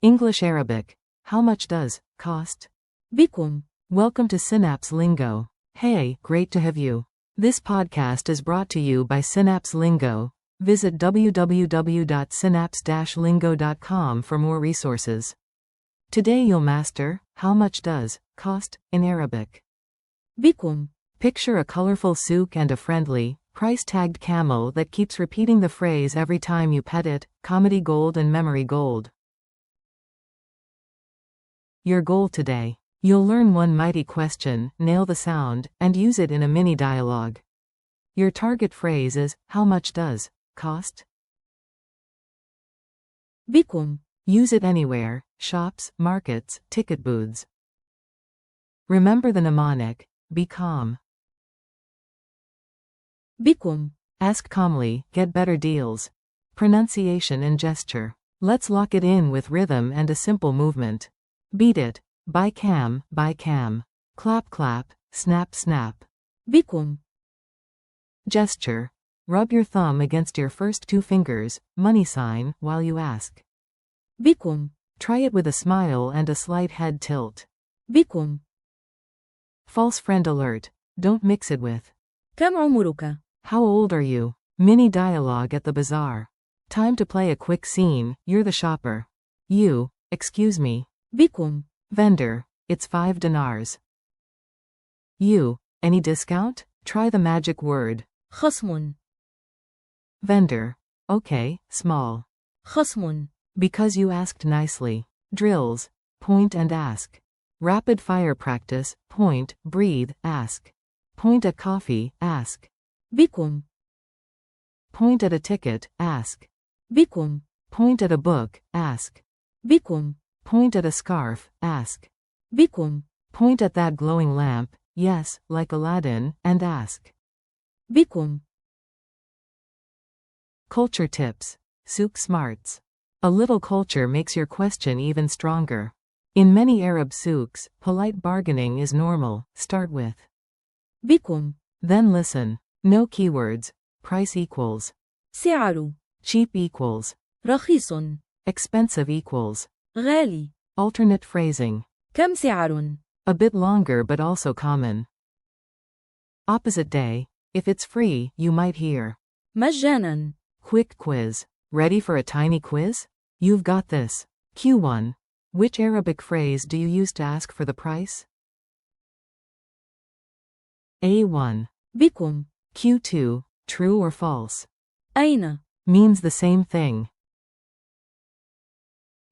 English Arabic. How much does cost? بكم. Welcome to Synapse Lingo. Hey, great to have you. This podcast is brought to you by Synapse Lingo. Visit www.synapse-lingo.com for more resources. Today you'll master, how much does cost in Arabic. بكم. Picture a colorful souk and a friendly, price-tagged camel that keeps repeating the phrase every time you pet it, comedy gold and memory gold. Your goal today. You'll learn one mighty question, nail the sound, and use it in a mini dialogue. Your target phrase is, how much does cost? بكم. Use it anywhere, shops, markets, ticket booths. Remember the mnemonic, be calm. بكم. Ask calmly, get better deals. Pronunciation and gesture. Let's lock it in with rhythm and a simple movement. Beat it. Bi-kam, bi-kam. Clap clap, snap snap. بكم. Gesture. Rub your thumb against your first two fingers, money sign, while you ask. بكم. Try it with a smile and a slight head tilt. بكم. False friend alert. Don't mix it with. كم عمرك؟ How old are you? Mini dialogue at the bazaar. Time to play a quick scene, you're the shopper. You, excuse me. بكم. Vendor, it's 5 dinars. You, any discount? Try the magic word. خصم. Vendor, okay, small. خصم. Because you asked nicely. Drills, point and ask. Rapid fire practice, point, breathe, ask. Point at coffee, ask. بكم. Point at a ticket, ask. بكم. Point at a book, ask. بكم. Point at a scarf, ask. بكم. Point at that glowing lamp, yes, like Aladdin, and ask. بكم. Culture tips. Souk smarts. A little culture makes your question even stronger. In many Arab souks, polite bargaining is normal. Start with. بكم. Then listen. No keywords. Price equals. سعر. Cheap equals. رخيص. Expensive equals. غالي. Alternate phrasing. كم سعر؟ A bit longer but also common. Opposite day. If it's free, you might hear. مجانا. Quick quiz. Ready for a tiny quiz? You've got this. Q1. Which Arabic phrase do you use to ask for the price? A1. بكم. Q2. True or false? أين؟ Means the same thing.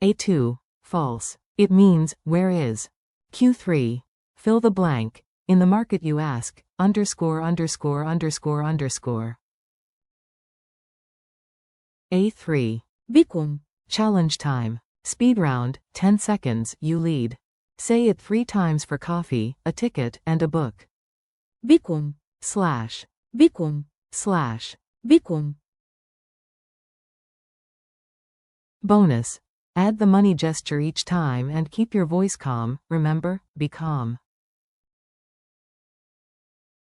A2. False. It means, where is? Q3. Fill the blank. In the market you ask, underscore underscore underscore underscore. A3. بكم. Challenge time. Speed round, 10 seconds, you lead. Say it 3 times for coffee, a ticket, and a book. بكم. Slash. بكم. Slash. بكم. Bonus. Add the money gesture each time and keep your voice calm, remember, be calm.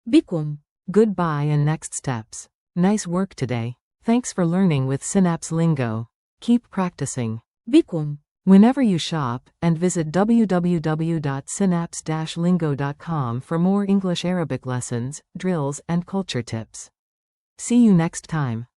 بكم. Goodbye and next steps. Nice work today. Thanks for learning with Synapse Lingo. Keep practicing. بكم. Whenever you shop, and visit www.synapse-lingo.com for more English Arabic lessons, drills, and culture tips. See you next time.